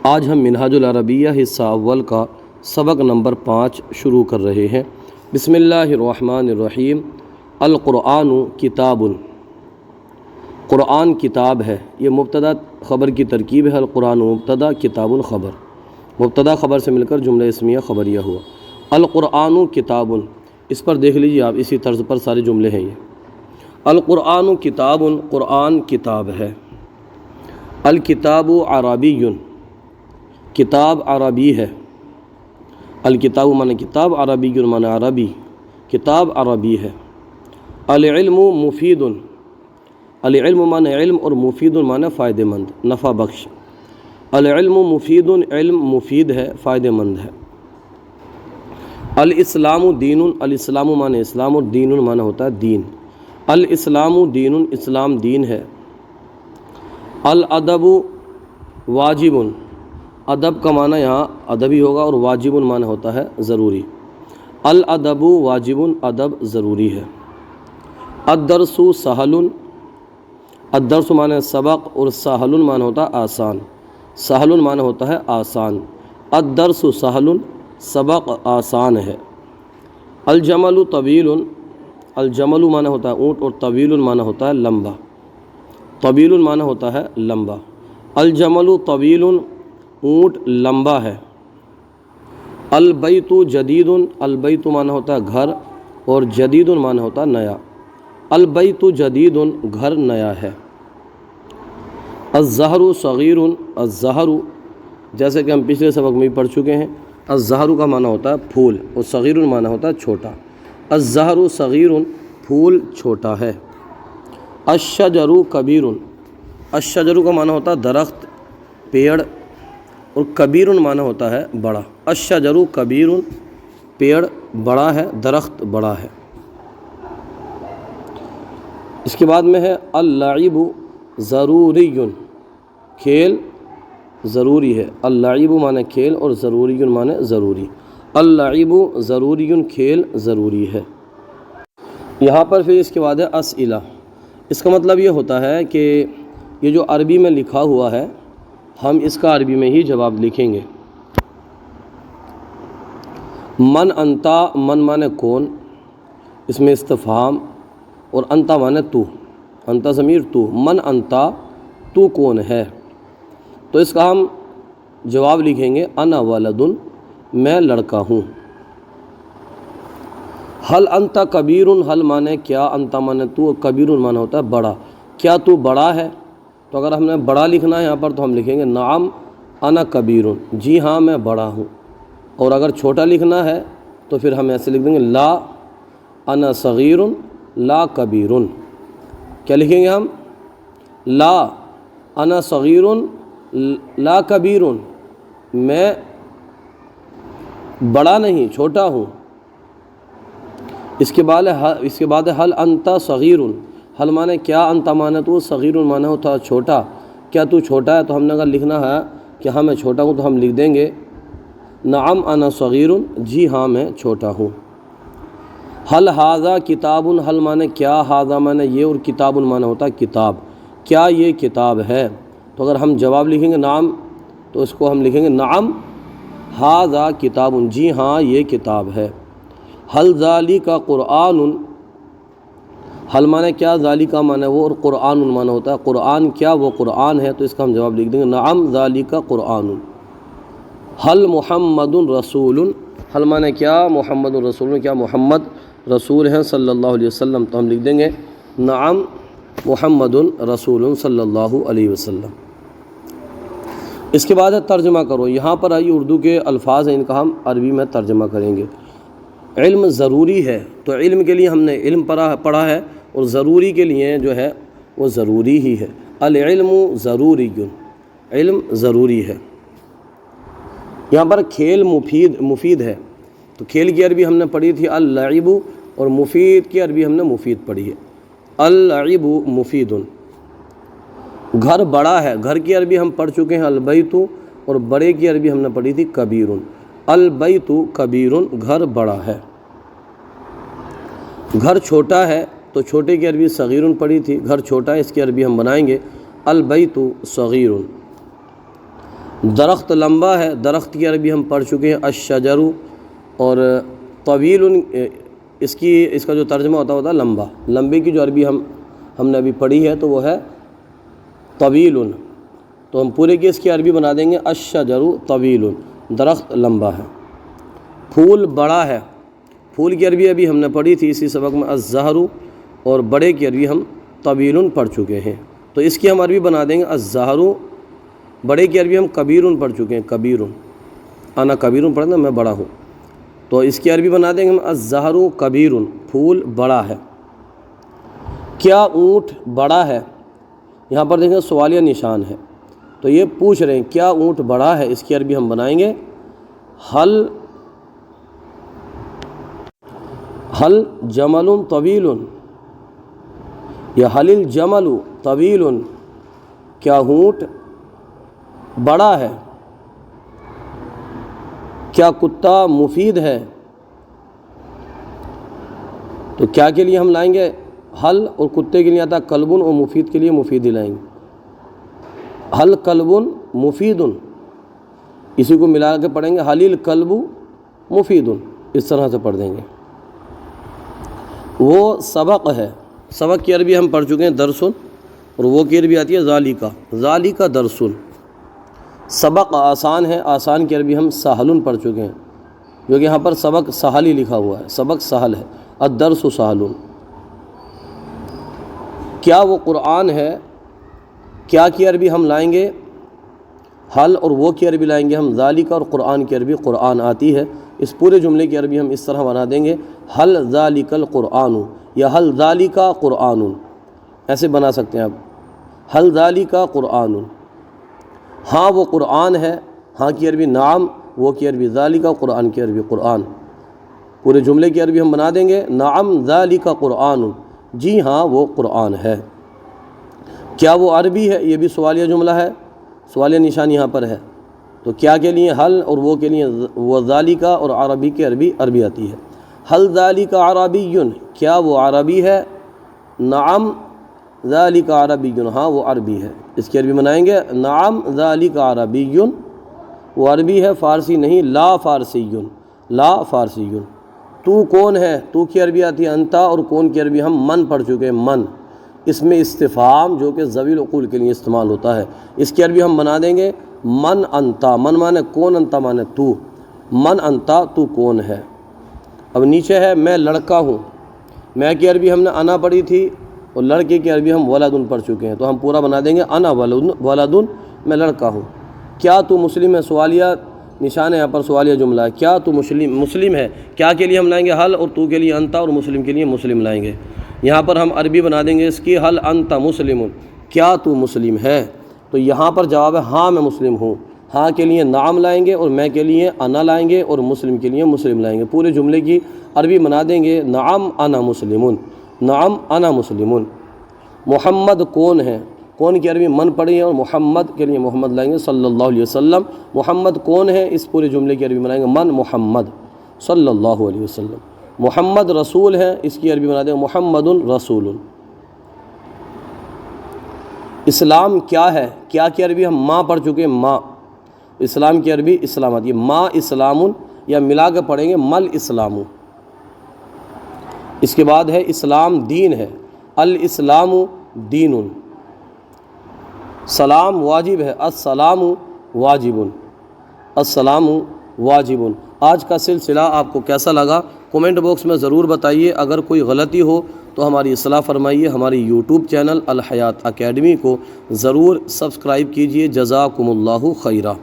آج ہم منہاج العربیہ حصہ اول کا سبق نمبر 5 شروع کر رہے ہیں۔ بسم اللہ الرحمن الرحیم۔ القرآن کتاب، قرآن کتاب ہے۔ یہ مبتدا خبر کی ترکیب ہے۔ القرآن مبتدا، کتاب خبر، مبتدا خبر سے مل کر جملہ اسمیہ خبریہ ہوا۔ القرآن کتاب، اس پر دیکھ لیجیے آپ، اسی طرز پر سارے جملے ہیں یہ۔ القرآن کتاب، قرآن کتاب ہے۔ الکتاب عربی، کتاب عربی ہے۔ الکتاب معنی کتاب، عربی معنی عربی، کتاب عربی ہے۔ العلم مفید، العلم معنی علم اور مفید معنی فائدہ مند، نفع بخش۔ العلم مفید، علم مفید ہے، فائدہ مند ہے۔ الاسلام دین، الاسلام معنی اسلام اور دین معنی ہوتا ہے دین۔ الاسلام دین، اسلام دین ہے۔ الادب واجب، ادب کا معنی یہاں ادبی ہوگا اور واجب معنی ہوتا ہے ضروری۔ الادب واجب، ادب ضروری ہے۔ الدرس سہل، الدرس معنی سبق اور سہل معنی ہوتا ہے آسان، سہل معنی ہوتا ہے آسان۔ الدرس سہل، سبق آسان ہے۔ الجمل طویل، الجمل معنی ہوتا ہے اونٹ اور طویل معنی ہوتا ہے لمبا، طویل معنی ہوتا ہے لمبا۔ الجمل طویل، اونٹ لمبا ہے۔ البیت جدید، البیت معنی ہوتا ہے گھر اور جدید معنی ہوتا ہے نیا۔ البیت جدید، گھر نیا ہے۔ الزہر صغیر، الزہر جیسے کہ ہم پچھلے سبق میں پڑھ چکے ہیں، الزہر کا معنی ہوتا ہے پھول اور صغیر معنی ہوتا ہے چھوٹا۔ الزہر صغیر، پھول چھوٹا ہے۔ الشجر کبیر، الشجر کا معنی ہوتا ہے درخت، پیڑ، اور کبیر معنی ہوتا ہے بڑا۔ الشجر کبیر، پیڑ بڑا ہے، درخت بڑا ہے۔ اس کے بعد میں ہے اللعب ضروری، کھیل ضروری ہے۔ اللعب معنی کھیل اور ضروری معنی ضروری۔ اللعب ضروری، کھیل ضروری ہے۔ یہاں پر پھر اس کے بعد ہے اسئلہ۔ اس کا مطلب یہ ہوتا ہے کہ یہ جو عربی میں لکھا ہوا ہے ہم اس کا عربی میں ہی جواب لکھیں گے۔ من انتا، من معنی کون، اس میں استفہام، اور انتا معنی تو، انتا ضمیر تو، من انتا تو کون ہے، تو اس کا ہم جواب لکھیں گے انا ولد، میں لڑکا ہوں۔ حل انتا کبیر، حل معنی کیا، انتا معنی تو، کبیر معنی ہوتا ہے بڑا، کیا تو بڑا ہے، تو اگر ہم نے بڑا لکھنا ہے یہاں پر تو ہم لکھیں گے نعم انا کبیر، جی ہاں میں بڑا ہوں۔ اور اگر چھوٹا لکھنا ہے تو پھر ہم ایسے لکھ دیں گے لا انا صغیر لا کبیر۔ کیا لکھیں گے ہم؟ لا انا صغیر لا کبیر، میں بڑا نہیں چھوٹا ہوں۔ اس کے بعد حل انتا صغیر، حل معنی کیا، انتا معنی تو، صغیر معنی ہوتا ہے چھوٹا، کیا تو چھوٹا ہے، تو ہم نے اگر لکھنا ہے کہ ہاں میں چھوٹا ہوں تو ہم لکھ دیں گے نعم انا صغیر، جی ہاں میں چھوٹا ہوں۔ حل ھذا کتاب، حل معنی کیا، ھذا معنی یہ، اور کتاب معنی ہوتا ہے کتاب، کیا یہ کتاب ہے، تو اگر ہم جواب لکھیں گے نعم تو اس کو ہم لکھیں گے نعم ھذا کتاب، جی ہاں یہ کتاب ہے۔ حل ذالک قرآن، حل معنی کیا، ذالک معنی وہ، اور قرآن معنی ہوتا ہے قرآن، کیا وہ قرآن ہے، تو اس کا ہم جواب لکھ دیں گے نعم ذالک قرآن۔ حل محمد رسول، حل معنی کیا، محمد رسول، کیا محمد رسول ہیں صلی اللہ علیہ وسلم، تو ہم لکھ دیں گے نعم محمد رسول صلی اللہ علیہ وسلم۔ اس کے بعد ہے ترجمہ کرو۔ یہاں پر آئی اردو کے الفاظ ہیں، ان کا ہم عربی میں ترجمہ کریں گے۔ علم ضروری ہے، تو علم کے لیے ہم نے علم پڑھا ہے، اور ضروری کے لیے جو ہے وہ ضروری ہی ہے۔ العلم ضروری، علم ضروری ہے۔ یہاں پر کھیل مفید ہے، تو کھیل کی عربی ہم نے پڑھی تھی اللعب، اور مفید کی عربی ہم نے مفید پڑھی ہے۔ اللعب مفید۔ گھر بڑا ہے، گھر کی عربی ہم پڑھ چکے ہیں البیت، اور بڑے کی عربی ہم نے پڑھی تھی کبیر۔ البیت کبیر، گھر بڑا ہے۔ گھر چھوٹا ہے تو چھوٹے کی عربی صغیر پڑھی تھی، گھر چھوٹا ہے، اس کی عربی ہم بنائیں گے البیت صغیر۔ درخت لمبا ہے، درخت کی عربی ہم پڑھ چکے ہیں الشجر، اور طویل اس کا جو ترجمہ ہوتا ہے لمبا، لمبے کی جو عربی ہم نے ابھی پڑھی ہے تو وہ ہے طویل، تو ہم پورے کی اس کی عربی بنا دیں گے الشجر طویل، درخت لمبا ہے۔ پھول بڑا ہے، پھول کی عربی ابھی ہم نے پڑھی تھی اسی سبق میں الزہر، اور بڑے کی عربی ہم طویل پڑھ چکے ہیں، تو اس کی ہم عربی بنا دیں گے الزہر، بڑے کی عربی ہم کبیر پڑھ چکے ہیں، کبیر، انا کبیر پڑھنا میں بڑا ہوں، تو اس کی عربی بنا دیں گے ہم الزہر کبیر، پھول بڑا ہے۔ کیا اونٹ بڑا ہے؟ یہاں پر دیکھیں سوالیہ نشان ہے، تو یہ پوچھ رہے ہیں کیا اونٹ بڑا ہے، اس کی عربی ہم بنائیں گے حل جمل طویل، یا حل الجمل طویل، کیا اونٹ بڑا ہے؟ کیا کتا مفید ہے؟ تو کیا کے لیے ہم لائیں گے حل، اور کتے کے لیے آتا ہے کلبن، اور مفید کے لیے مفید ہی لائیں گے، حل کلبن مفید، اسی کو ملا کے پڑھیں گے حل الکلب مفید، اس طرح سے پڑھ دیں گے۔ وہ سبق ہے، سبق کی عربی ہم پڑھ چکے ہیں درسن، اور وہ کی عربی آتی ہے ذالکا درسن۔ سبق آسان ہے، آسان کی عربی ہم سہل پڑھ چکے ہیں، جو کہ یہاں پر سبق سہل ہی لکھا ہوا ہے، سبق سہل ہے، الدرس سہل۔ کیا وہ قرآن ہے؟ کیا کی عربی ہم لائیں گے حل، اور وہ کی عربی لائیں گے ہم ذالکا، اور قرآن کی عربی قرآن آتی ہے، اس پورے جملے کی عربی ہم اس طرح بنا دیں گے حل ذالک القرآن، یا حل ذالکا قرآن، ایسے بنا سکتے ہیں آپ، حل ذالکا قرآن، ہاں وہ قرآن ہے، ہاں کی عربی نعم، وہ کی عربی ذالکا، قرآن کی عربی قرآن، پورے جملے کی عربی ہم بنا دیں گے نعم ذالکا قرآن، جی ہاں وہ قرآن ہے۔ کیا وہ عربی ہے؟ یہ بھی سوالیہ جملہ ہے، سوالیہ نشان یہاں پر ہے، تو کیا کے لیے حل، اور وہ کے لیے وہ ذالکا، اور عربی کی عربی آتی ہے حل ذالکا عربی، کیا وہ عربی ہے؟ نعم ذالکا عربی، ہاں وہ عربی ہے، اس کی عربی بنائیں گے نعم ذالکا عربی، وہ عربی ہے، فارسی نہیں، لا فارسی۔ تو کون ہے؟ تو کی عربی آتی ہے انتا، اور کون کی عربی ہم من پڑھ چکے ہیں، من، اس میں استفہام جو کہ ذوی العقول کے لیے استعمال ہوتا ہے، اس کی عربی ہم بنا دیں گے من انتا، من مانے کون، انتا مانے تو، من انتا تو کون ہے۔ اب نیچے ہے میں لڑکا ہوں، میں کی عربی ہم نے انا پڑھی تھی، اور لڑکے کی عربی ہم ولدن پڑھ چکے ہیں، تو ہم پورا بنا دیں گے انا ولدن، میں لڑکا ہوں۔ کیا تو مسلم ہے؟ سوالیہ نشان ہے یہاں پر، سوالیہ جملہ ہے، کیا تو مسلم ہے؟ کیا کے لیے ہم لائیں گے حل، اور تو کے لیے انتا، اور مسلم کے لیے مسلم لائیں گے۔ یہاں پر ہم عربی بنا دیں گے اس کی حل انت مسلم، کیا تو مسلم ہے؟ تو یہاں پر جواب ہے ہاں میں مسلم ہوں، ہاں کے لیے نعم لائیں گے، اور میں کے لیے انا لائیں گے، اور مسلم کے لیے مسلم لائیں گے، پورے جملے کی عربی بنا دیں گے نعم انا مسلمون، نعم انا مسلمون۔ محمد کون ہے؟ کون کی عربی من پڑھی ہے، اور محمد کے لیے محمد لائیں گے صلی اللہ علیہ وسلم۔ محمد کون ہے؟ اس پورے جملے کی عربی بنائیں گے من محمد صلی اللہ علیہ وسلم۔ محمد رسول ہے، اس کی عربی بنا دیں گے محمد رسول۔ اسلام کیا ہے؟ کیا کی عربی ہم ماں پڑھ چکے ہیں، ماں، اسلام کی عربی اسلام آتی ہے، ماں اسلام، یا ملا کے پڑھیں گے مل اسلام۔ اس کے بعد ہے اسلام دین ہے، الاسلام دین۔ سلام واجب ہے، السلام واجب، السلام واجب۔ آج کا سلسلہ آپ کو کیسا لگا کومنٹ باکس میں ضرور بتائیے، اگر کوئی غلطی ہو تو ہماری اصلاح فرمائیے۔ ہماری یوٹیوب چینل الحیات اکیڈمی کو ضرور سبسکرائب کیجیے۔ جزاکم اللہ خیرہ۔